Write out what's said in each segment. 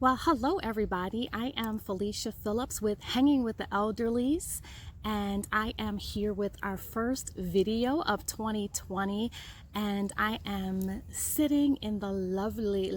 Well, hello everybody. I am Felicia Phillips with Hanging with the Elderlies, and I am here with our first video of 2020, and I am sitting in the lovely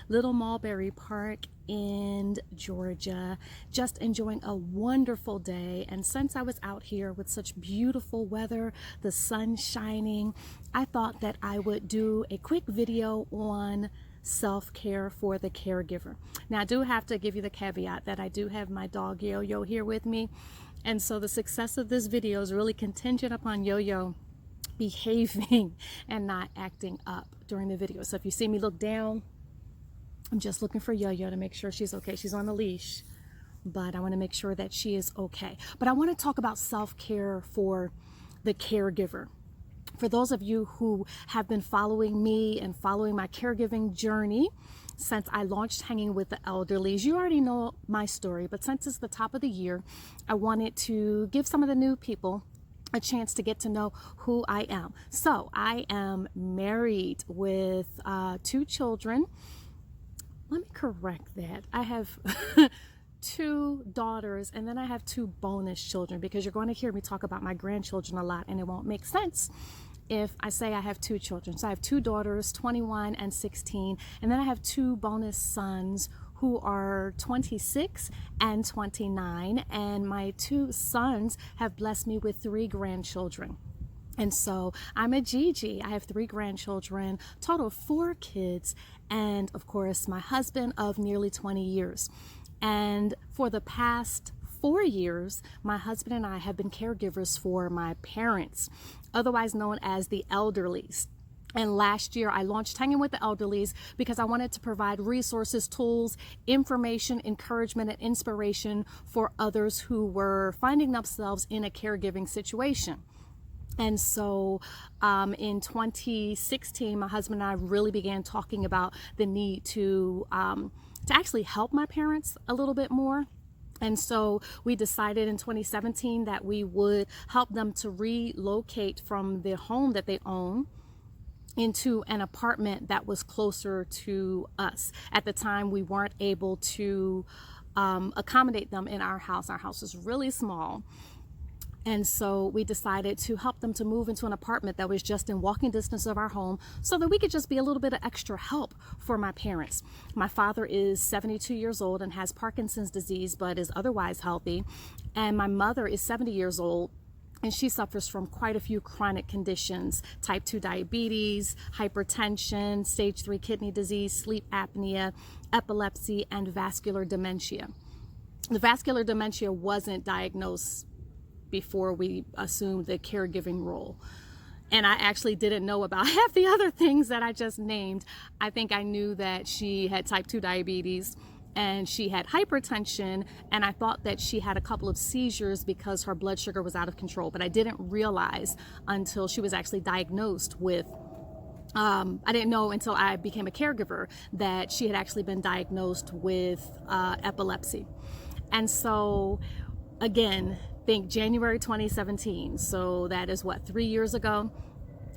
little Mulberry Park in Georgia, just enjoying a wonderful day. And since I was out here with such beautiful weather, the sun shining, I thought that I would do a quick video on self-care for the caregiver. Now, I do have to give you the caveat that I do have my dog Yo-Yo here with me, and so the success of this video is really contingent upon Yo-Yo behaving and not acting up during the video. So if you see me look down, I'm just looking for Yo-Yo to make sure she's okay. She's on the leash, but I want to make sure that she is okay. But I want to talk about self-care for the caregiver. For those of you who have been following me and following my caregiving journey since I launched Hanging with the Elderlies, you already know my story, but since it's the top of the year, I wanted to give some of the new people a chance to get to know who I am. So I am married with 2 children. Let me correct that. I have 2 daughters, and then I have 2 bonus children, because you're going to hear me talk about my grandchildren a lot, and it won't make sense if I say I have 2 children. So I have 2 daughters, 21 and 16, and then I have 2 bonus sons who are 26 and 29, and my 2 sons have blessed me with 3 grandchildren. And so I'm a Gigi. I have 3 grandchildren, total of 4 kids, and of course my husband of nearly 20 years. And for the past 4 years, my husband and I have been caregivers for my parents, otherwise known as the elderlies. And last year I launched Hanging with the Elderlies because I wanted to provide resources, tools, information, encouragement, and inspiration for others who were finding themselves in a caregiving situation. And so in 2016, my husband and I really began talking about the need to actually help my parents a little bit more. And so we decided in 2017 that we would help them to relocate from the home that they own into an apartment that was closer to us. At the time, we weren't able to accommodate them in our house. Our house is really small. And so we decided to help them to move into an apartment that was just in walking distance of our home, so that we could just be a little bit of extra help for my parents. My father is 72 years old and has Parkinson's disease, but is otherwise healthy. And my mother is 70 years old, and she suffers from quite a few chronic conditions: type 2 diabetes, hypertension, stage 3 kidney disease, sleep apnea, epilepsy, and vascular dementia. The vascular dementia wasn't diagnosed before we assumed the caregiving role. And I actually didn't know about half the other things that I just named. I think I knew that she had type 2 diabetes and she had hypertension, and I thought that she had a couple of seizures because her blood sugar was out of control. But I didn't realize until she was actually diagnosed with I didn't know until I became a caregiver that she had actually been diagnosed with epilepsy. And so again, think January 2017, so that is what, 3 years ago,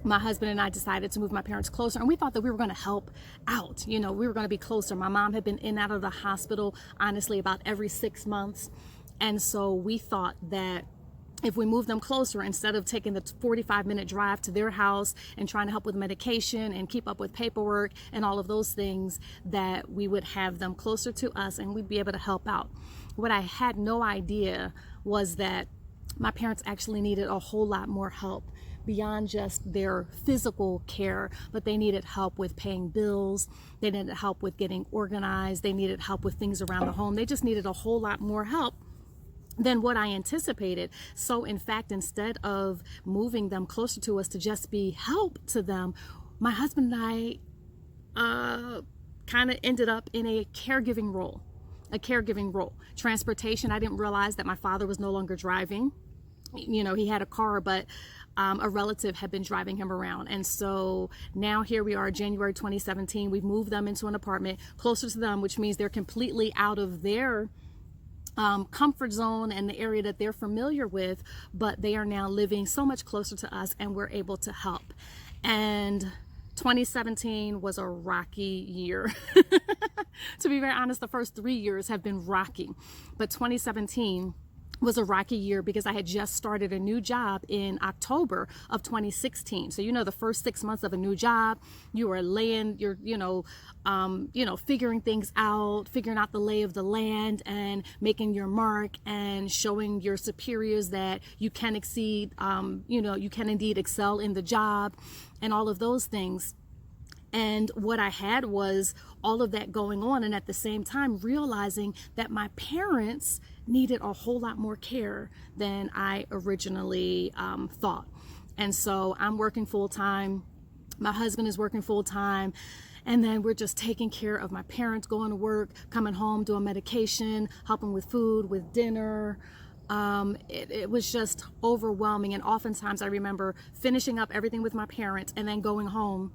my husband and I decided to move my parents closer, and we thought that we were going to help out. You know, we were going to be closer. My mom had been in and out of the hospital, honestly, about every 6 months, and so we thought that if we moved them closer, instead of taking the 45-minute drive to their house and trying to help with medication and keep up with paperwork and all of those things, that we would have them closer to us and we'd be able to help out. What I had no idea was that my parents actually needed a whole lot more help beyond just their physical care, but they needed help with paying bills. They needed help with getting organized. They needed help with things around the home. They just needed a whole lot more help than what I anticipated. So in fact, instead of moving them closer to us to just be help to them, my husband and I kind of ended up in a caregiving role. Transportation, I didn't realize that my father was no longer driving. You know, he had a car, but a relative had been driving him around. And so now here we are, January 2017, we've moved them into an apartment closer to them, which means they're completely out of their comfort zone and the area that they're familiar with, but they are now living so much closer to us, and we're able to help. And 2017 was a rocky year. To be very honest, the first 3 years have been rocky, but 2017 was a rocky year because I had just started a new job in October of 2016. So, the first 6 months of a new job, you are figuring things out, figuring out the lay of the land and making your mark and showing your superiors that you can exceed, you can indeed excel in the job and all of those things. And what I had was all of that going on, and at the same time realizing that my parents needed a whole lot more care than I originally thought. And so I'm working full time. My husband is working full time. And then we're just taking care of my parents, going to work, coming home, doing medication, helping with food, with dinner. It was just overwhelming. And oftentimes I remember finishing up everything with my parents and then going home,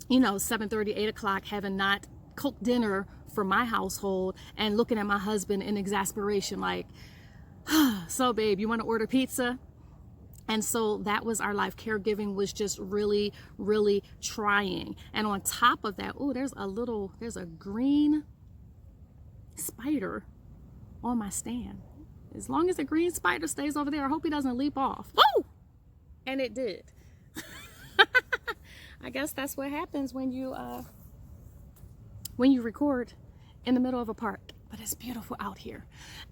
7:30, 8 o'clock, having not cooked dinner for my household and looking at my husband in exasperation like, so babe, you want to order pizza? And so that was our life. Caregiving was just really, really trying. And on top of that, there's a green spider on my stand. As long as the green spider stays over there, I hope he doesn't leap off. Woo! And it did. I guess that's what happens when you record in the middle of a park. But it's beautiful out here.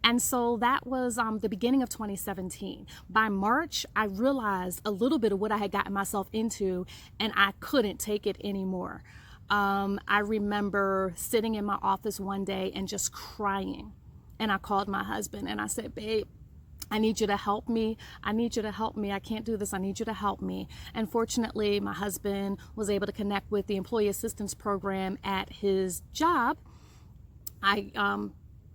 And so that was the beginning of 2017. By March, I realized a little bit of what I had gotten myself into, and I couldn't take it anymore. I remember sitting in my office one day and just crying. And I called my husband and I said, babe, I need you to help me. I need you to help me. I can't do this. I need you to help me. And fortunately, my husband was able to connect with the employee assistance program at his job. I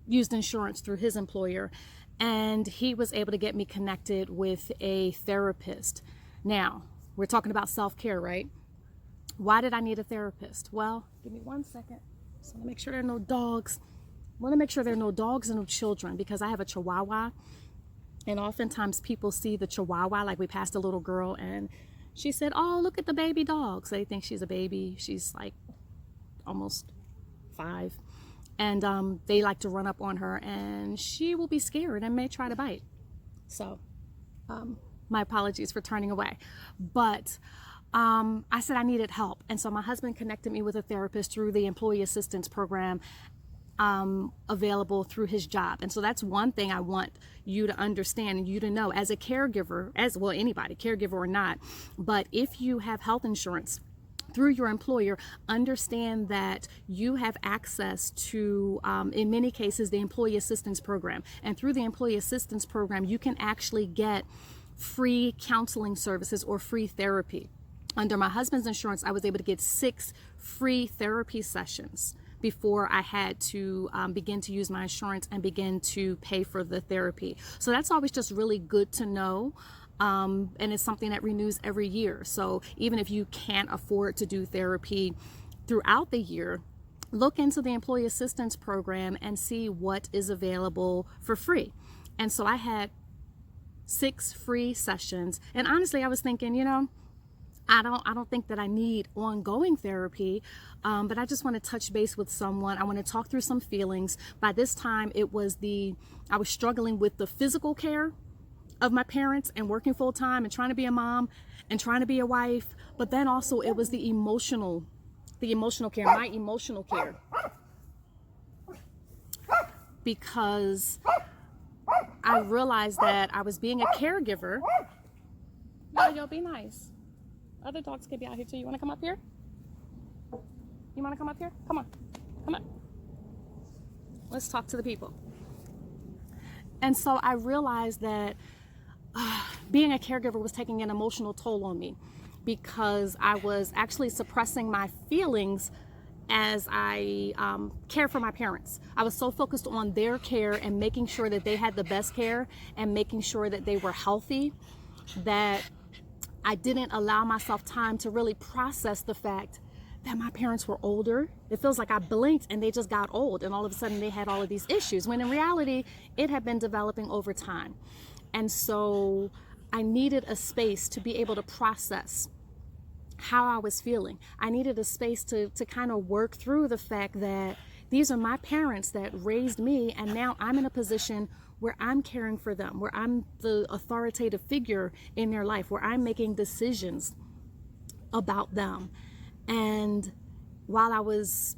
used insurance through his employer, and he was able to get me connected with a therapist. Now, we're talking about self-care, right? Why did I need a therapist? Well, give me 1 second. So I want to make sure there are no dogs. I want to make sure there are no dogs and no children because I have a Chihuahua. And oftentimes people see the Chihuahua, like we passed a little girl and she said, oh, look at the baby dog. So they think she's a baby. She's like almost 5. And they like to run up on her and she will be scared and may try to bite. So my apologies for turning away. But I said I needed help. And so my husband connected me with a therapist through the employee assistance program available through his job. And so that's one thing I want you to understand and you to know as a caregiver, as well, anybody, caregiver or not, but if you have health insurance through your employer, understand that you have access to, in many cases, the employee assistance program. And through the employee assistance program, you can actually get free counseling services or free therapy. Under my husband's insurance, I was able to get 6 free therapy sessions before I had to begin to use my insurance and begin to pay for the therapy. So that's always just really good to know. And it's something that renews every year. So even if you can't afford to do therapy throughout the year, look into the employee assistance program and see what is available for free. And so I had 6 free sessions. And honestly, I was thinking, I don't think that I need ongoing therapy, but I just want to touch base with someone. I want to talk through some feelings. By this time, I was struggling with the physical care of my parents and working full time and trying to be a mom and trying to be a wife. But then also it was the emotional care, my emotional care. Because I realized that I was being a caregiver. Yo, be nice. Other dogs could be out here too. You want to come up here? You want to come up here? Come on. Come on. Let's talk to the people. And so I realized that being a caregiver was taking an emotional toll on me because I was actually suppressing my feelings as I care for my parents. I was so focused on their care and making sure that they had the best care and making sure that they were healthy that I didn't allow myself time to really process the fact that my parents were older. It feels like I blinked and they just got old and all of a sudden they had all of these issues, when in reality, it had been developing over time. And so I needed a space to be able to process how I was feeling. I needed a space to kind of work through the fact that These are my parents that raised me, and now I'm in a position where I'm caring for them, where I'm the authoritative figure in their life, where I'm making decisions about them. And while I was,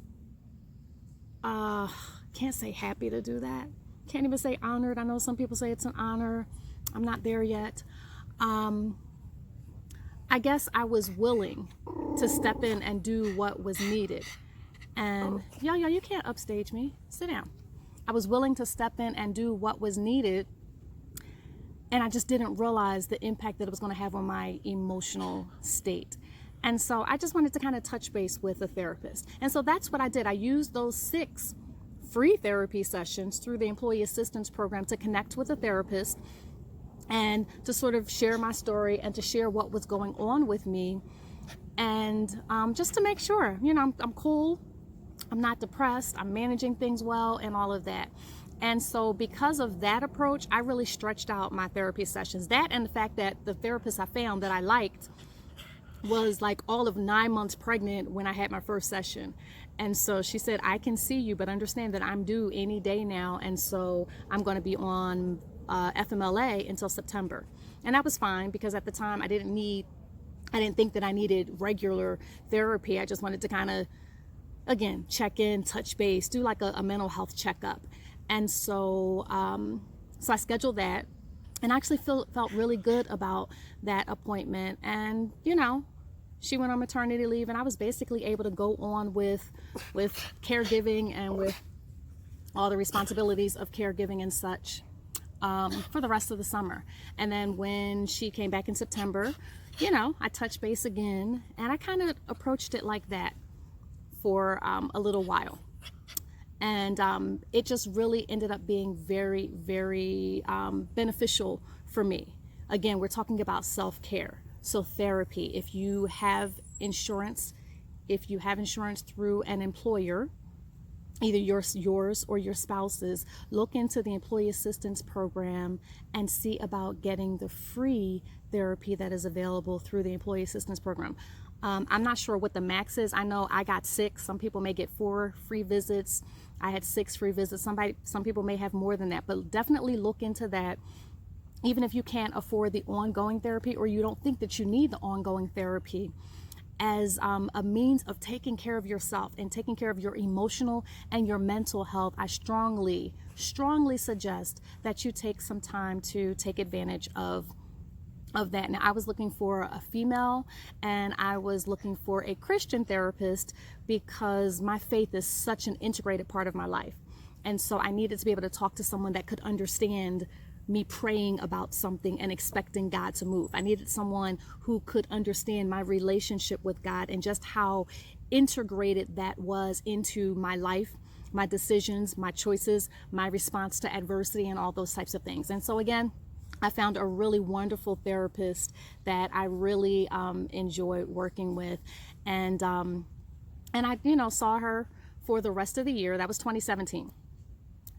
can't say happy to do that, can't even say honored. I know some people say it's an honor. I'm not there yet. I guess I was willing to step in and do what was needed. And yo, you can't upstage me. Sit down. I was willing to step in and do what was needed. And I just didn't realize the impact that it was going to have on my emotional state. And so I just wanted to kind of touch base with a therapist. And so that's what I did. I used those 6 free therapy sessions through the Employee Assistance Program to connect with a therapist and to sort of share my story and to share what was going on with me. And just to make sure, I'm cool. I'm not depressed. I'm managing things well and all of that. And so because of that approach, I really stretched out my therapy sessions. That and the fact that the therapist I found that I liked was like all of 9 months pregnant when I had my first session. And so she said, I can see you, but understand that I'm due any day now. And so I'm going to be on FMLA until September. And that was fine because at the time I didn't think that I needed regular therapy. I just wanted to kind of, again, check in, touch base, do like a mental health checkup. And so, so I scheduled that, and I actually felt really good about that appointment. And, she went on maternity leave, and I was basically able to go on with caregiving and with all the responsibilities of caregiving and such for the rest of the summer. And then when she came back in September, I touched base again, and I kind of approached it like that for a little while. And it just really ended up being very, very beneficial for me. Again, we're talking about self-care. So therapy, if you have insurance through an employer, either yours or your spouse's, look into the Employee Assistance Program and see about getting the free therapy that is available through the Employee Assistance Program. I'm not sure what the max is. I know I got 6. Some people may get 4 free visits. I had 6 free visits. Some people may have more than that, but definitely look into that. Even if you can't afford the ongoing therapy, or you don't think that you need the ongoing therapy, as a means of taking care of yourself and taking care of your emotional and your mental health, I strongly suggest that you take some time to take advantage of that. Now, I was looking for a female, and I was looking for a Christian therapist because my faith is such an integrated part of my life. And so I needed to be able to talk to someone that could understand me praying about something and expecting God to move. I needed someone who could understand my relationship with God and just how integrated that was into my life, my decisions, my choices, my response to adversity, and all those types of things. And so again, I found a really wonderful therapist that I really enjoy working with. And I, saw her for the rest of the year. That was 2017.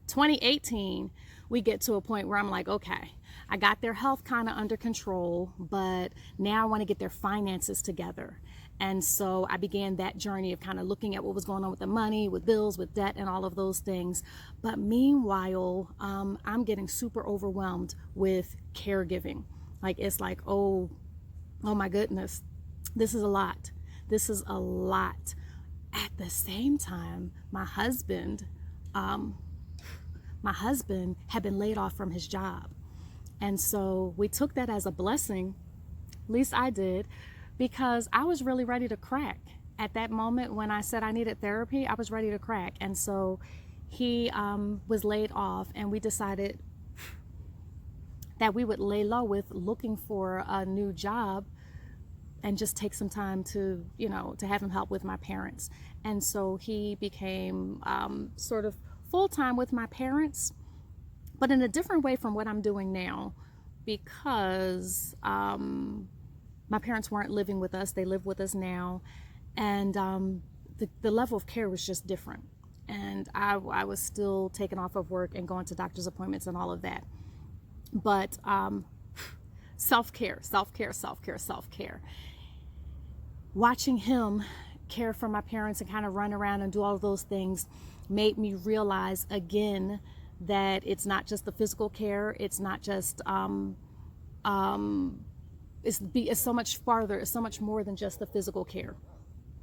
2018, we get to a point where I'm like, okay, I got their health kind of under control, but now I want to get their finances together. And so I began that journey of kind of looking at what was going on with the money, with bills, with debt, and all of those things. But meanwhile, I'm getting super overwhelmed with caregiving. Like, it's like, oh my goodness, this is a lot. This is a lot. At the same time, my husband had been laid off from his job. And so we took that as a blessing, at least I did, because I was really ready to crack. At that moment when I said I needed therapy, I was ready to crack. And so he was laid off, and we decided that we would lay low with looking for a new job and just take some time to, to have him help with my parents. And so he became sort of full-time with my parents, but in a different way from what I'm doing now, because my parents weren't living with us. They live with us now. And the level of care was just different. And I was still taken off of work and going to doctor's appointments and all of that. But self-care. Watching him care for my parents and kind of run around and do all of those things made me realize again that it's not just the physical care, it's not just it's so much farther, it's so much more than just the physical care,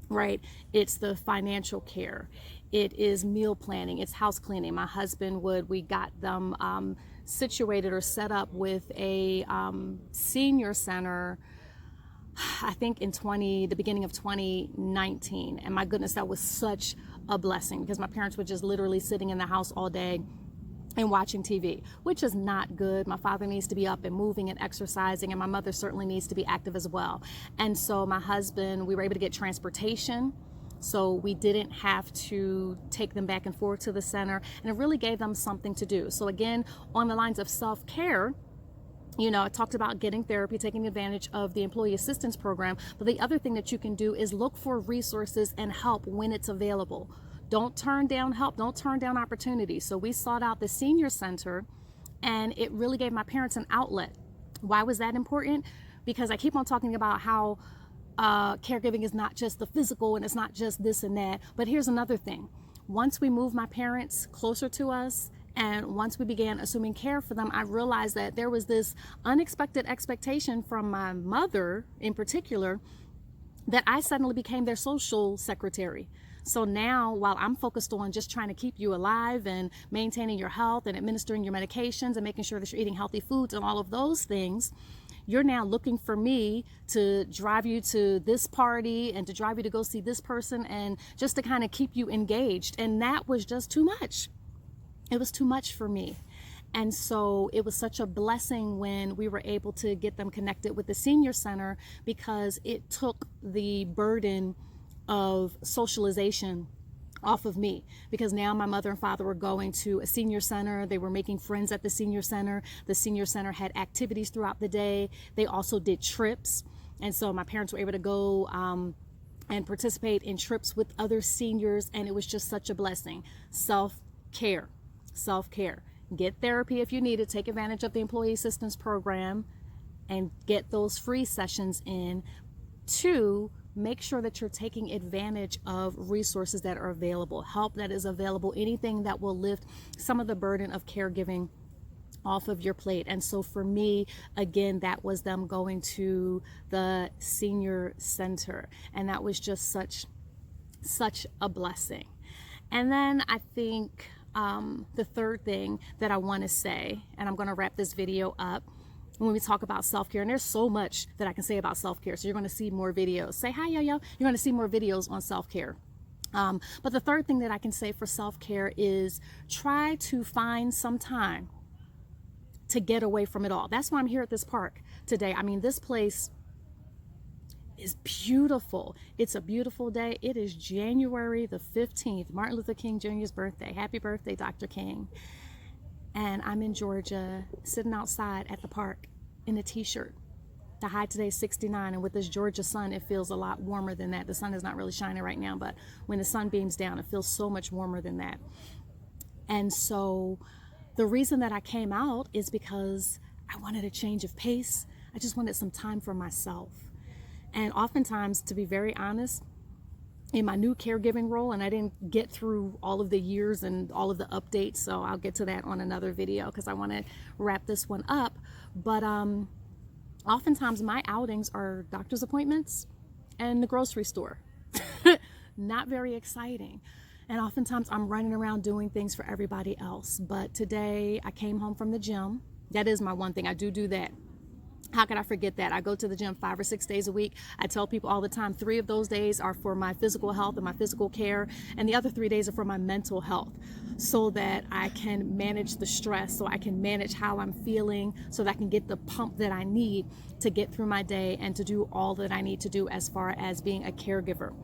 right? It's the financial care, it is meal planning, it's house cleaning. My husband we got them situated or set up with a senior center, I think in the beginning of 2019. And my goodness, that was such a blessing, because my parents were just literally sitting in the house all day and watching TV, which is not good. My father needs to be up and moving and exercising, and my mother certainly needs to be active as well. And so my husband, we were able to get transportation, so we didn't have to take them back and forth to the center, and it really gave them something to do. So again, on the lines of self-care, you know, I talked about getting therapy, taking advantage of the employee assistance program, but the other thing that you can do is look for resources and help when it's available. Don't turn down help, don't turn down opportunities. So we sought out the senior center, and it really gave my parents an outlet. Why was that important? Because I keep on talking about how caregiving is not just the physical and it's not just this and that, but here's another thing. Once we moved my parents closer to us, and once we began assuming care for them, I realized that there was this unexpected expectation from my mother in particular, that I suddenly became their social secretary. So now, while I'm focused on just trying to keep you alive and maintaining your health and administering your medications and making sure that you're eating healthy foods and all of those things, you're now looking for me to drive you to this party and to drive you to go see this person, and just to kind of keep you engaged. And that was just too much. It was too much for me. And so it was such a blessing when we were able to get them connected with the senior center, because it took the burden of socialization off of me, because now my mother and father were going to a senior center. They were making friends at the senior center. The senior center had activities throughout the day. They also did trips. And so my parents were able to go and participate in trips with other seniors. And it was just such a blessing. Self-care, self-care. Get therapy if you need it. Take advantage of the employee assistance program and get those free sessions in. 2, make sure that you're taking advantage of resources that are available, help that is available, anything that will lift some of the burden of caregiving off of your plate. And so for me, again, that was them going to the senior center, and that was just such a blessing. And then I think the third thing that I want to say, and I'm going to wrap this video up, when we talk about self-care, and there's so much that I can say about self-care, so you're going to see more videos. Say hi, yo. You're going to see more videos on self-care. But the third thing that I can say for self-care is try to find some time to get away from it all. That's why I'm here at this park today. I mean, this place is beautiful. It's a beautiful day. It is January the 15th, Martin Luther King Jr.'s birthday. Happy birthday, Dr. King. And I'm in Georgia, sitting outside at the park in a t-shirt. The high today is 69, and with this Georgia sun, it feels a lot warmer than that. The sun is not really shining right now, but when the sun beams down, it feels so much warmer than that. And so the reason that I came out is because I wanted a change of pace. I just wanted some time for myself. And oftentimes, to be very honest, in my new caregiving role, and I didn't get through all of the years and all of the updates, so I'll get to that on another video because I want to wrap this one up. But oftentimes my outings are doctor's appointments and the grocery store. Not very exciting. And oftentimes I'm running around doing things for everybody else. But today I came home from the gym. That is my one thing. I do that. How could I forget that? I go to the gym 5 or 6 days a week. I tell people all the time, 3 of those days are for my physical health and my physical care, and the other 3 days are for my mental health, so that I can manage the stress, so I can manage how I'm feeling, so that I can get the pump that I need to get through my day and to do all that I need to do as far as being a caregiver.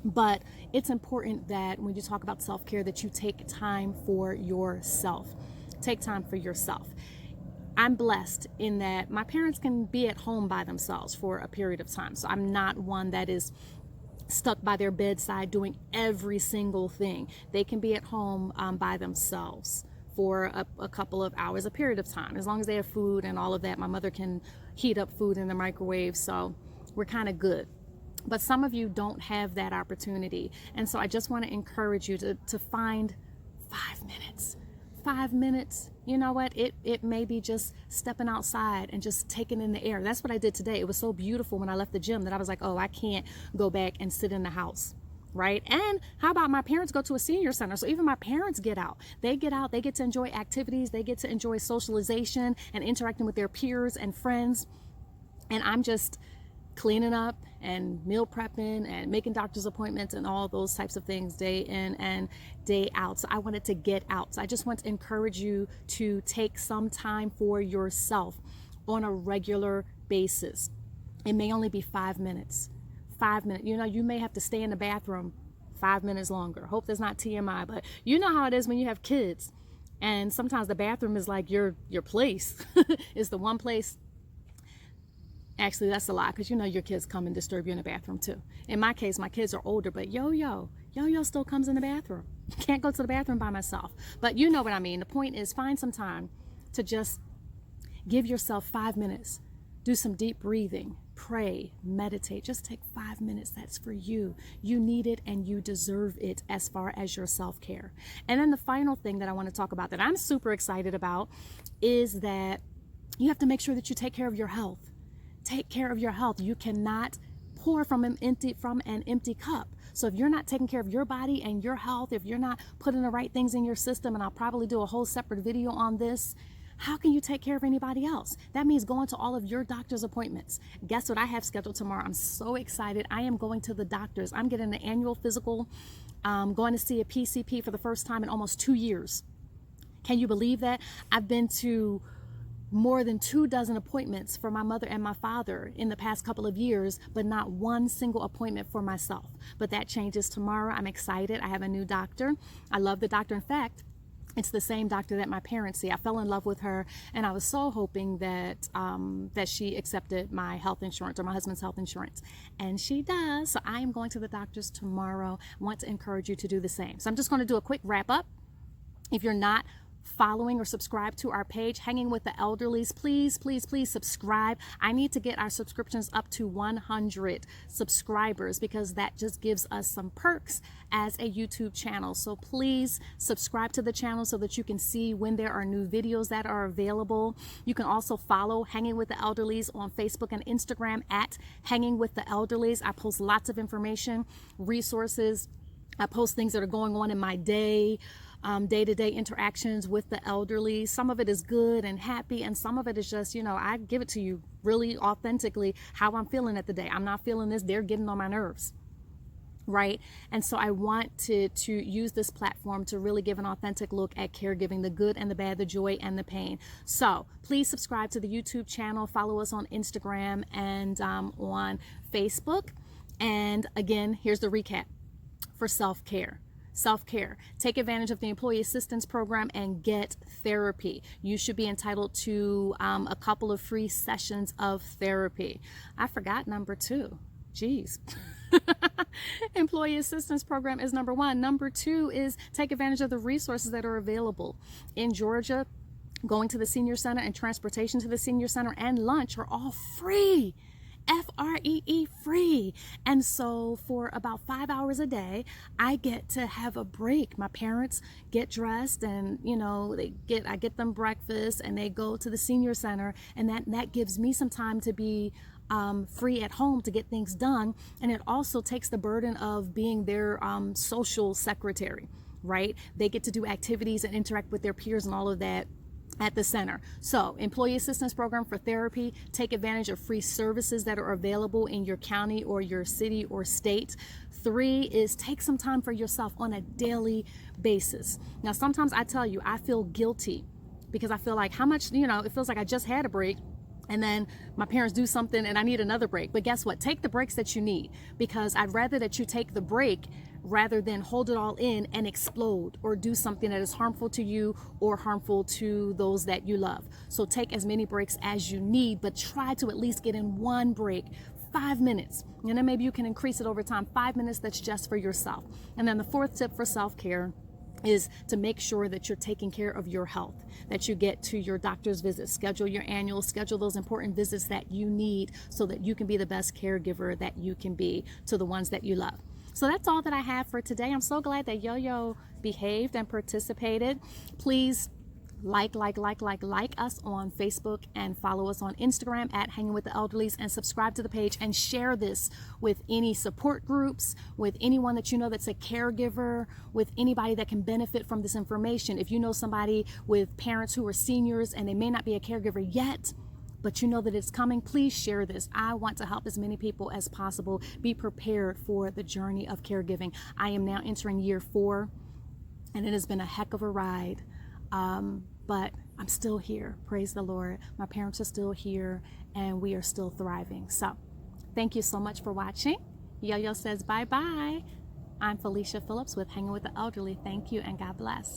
But it's important that when you talk about self-care, that you take time for yourself. Take time for yourself. I'm blessed in that my parents can be at home by themselves for a period of time. So I'm not one that is stuck by their bedside doing every single thing. They can be at home by themselves for a couple of hours, a period of time, as long as they have food and all of that. My mother can heat up food in the microwave, so we're kind of good. But some of you don't have that opportunity. And so I just want to encourage you to find 5 minutes. 5 minutes, you know what? It may be just stepping outside and just taking in the air. That's what I did today. It was so beautiful when I left the gym that I was like, oh, I can't go back and sit in the house. Right? And how about my parents go to a senior center? So even my parents get out. They get out, they get to enjoy activities, they get to enjoy socialization and interacting with their peers and friends. And I'm just cleaning up and meal prepping and making doctor's appointments and all those types of things day in and day out. So I wanted to get out. So I just want to encourage you to take some time for yourself on a regular basis. It may only be 5 minutes. 5 minutes. You know, you may have to stay in the bathroom 5 minutes longer. Hope that's not TMI, but you know how it is when you have kids. And sometimes the bathroom is like your place. It's the one place. Actually, that's a lie, because you know your kids come and disturb you in the bathroom too. In my case, my kids are older, but Yo-Yo still comes in the bathroom. Can't go to the bathroom by myself. But you know what I mean. The point is, find some time to just give yourself 5 minutes. Do some deep breathing, pray, meditate. Just take 5 minutes. That's for you. You need it and you deserve it as far as your self-care. And then the final thing that I want to talk about that I'm super excited about is that you have to make sure that you take care of your health. Take care of your health. You cannot pour from an empty cup. So if you're not taking care of your body and your health, if you're not putting the right things in your system, and I'll probably do a whole separate video on this, how can you take care of anybody else? That means going to all of your doctor's appointments. Guess what I have scheduled tomorrow? I'm so excited. I am going to the doctor's. I'm getting an annual physical, going to see a PCP for the first time in almost 2 years. Can you believe that? I've been to more than 24 appointments for my mother and my father in the past couple of years, but not one single appointment for myself. But that changes tomorrow. I'm excited. I have a new doctor. I love the doctor. In fact, it's the same doctor that my parents see. I fell in love with her, and I was so hoping that that she accepted my health insurance, or my husband's health insurance, and she does. So I am going to the doctor's tomorrow. I want to encourage you to do the same. So I'm just going to do a quick wrap up. If you're not following or subscribe to our page, Hanging with the Elderlies, please subscribe. I need to get our subscriptions up to 100 subscribers, because that just gives us some perks as a YouTube channel. So please subscribe to the channel so that you can see when there are new videos that are available. You can also follow Hanging with the Elderlies on Facebook and Instagram at Hanging with the Elderlies. I post lots of information, resources. I post things that are going on in my day-to-day interactions with the elderly. Some of it is good and happy, and some of it is just, you know, I give it to you really authentically how I'm feeling at the day. I'm not feeling this. They're getting on my nerves. Right? And so I want to use this platform to really give an authentic look at caregiving, the good and the bad, the joy and the pain. So please subscribe to the YouTube channel, follow us on Instagram and on Facebook. And again, here's the recap for self-care. Self-care. Take advantage of the employee assistance program and get therapy. You should be entitled to a couple of free sessions of therapy. I forgot number 2. Jeez. Employee assistance program is number 1. Number 2 is take advantage of the resources that are available. In Georgia, going to the senior center and transportation to the senior center and lunch are all free. Free, free. And so for about 5 hours a day, I get to have a break. My parents get dressed, and you know, I get them breakfast, and they go to the senior center, and that gives me some time to be free at home to get things done. And it also takes the burden of being their social secretary, right? They get to do activities and interact with their peers and all of that at the center. So employee assistance program for therapy. Take advantage of free services that are available in your county or your city or state. 3 is take some time for yourself on a daily basis. Now, sometimes I tell you, I feel guilty because I feel like how much, you know, it feels like I just had a break, and then my parents do something and I need another break. But guess what? Take the breaks that you need, because I'd rather that you take the break rather than hold it all in and explode or do something that is harmful to you or harmful to those that you love. So take as many breaks as you need, but try to at least get in one break, 5 minutes. And then maybe you can increase it over time, 5 minutes that's just for yourself. And then the 4th tip for self-care is to make sure that you're taking care of your health, that you get to your doctor's visits, schedule your annual, schedule those important visits that you need so that you can be the best caregiver that you can be to the ones that you love. So that's all that I have for today. I'm so glad that Yo-Yo behaved and participated. Please like us on Facebook and follow us on Instagram at Hanging with the Elderlies, and subscribe to the page and share this with any support groups, with anyone that you know that's a caregiver, with anybody that can benefit from this information. If you know somebody with parents who are seniors and they may not be a caregiver yet, but you know that it's coming, please share this. I want to help as many people as possible be prepared for the journey of caregiving. I am now entering year 4, and it has been a heck of a ride. But I'm still here. Praise the Lord. My parents are still here, and we are still thriving. So thank you so much for watching. Yo-Yo says bye-bye. I'm Felicia Phillips with Hanging with the Elderly. Thank you, and God bless.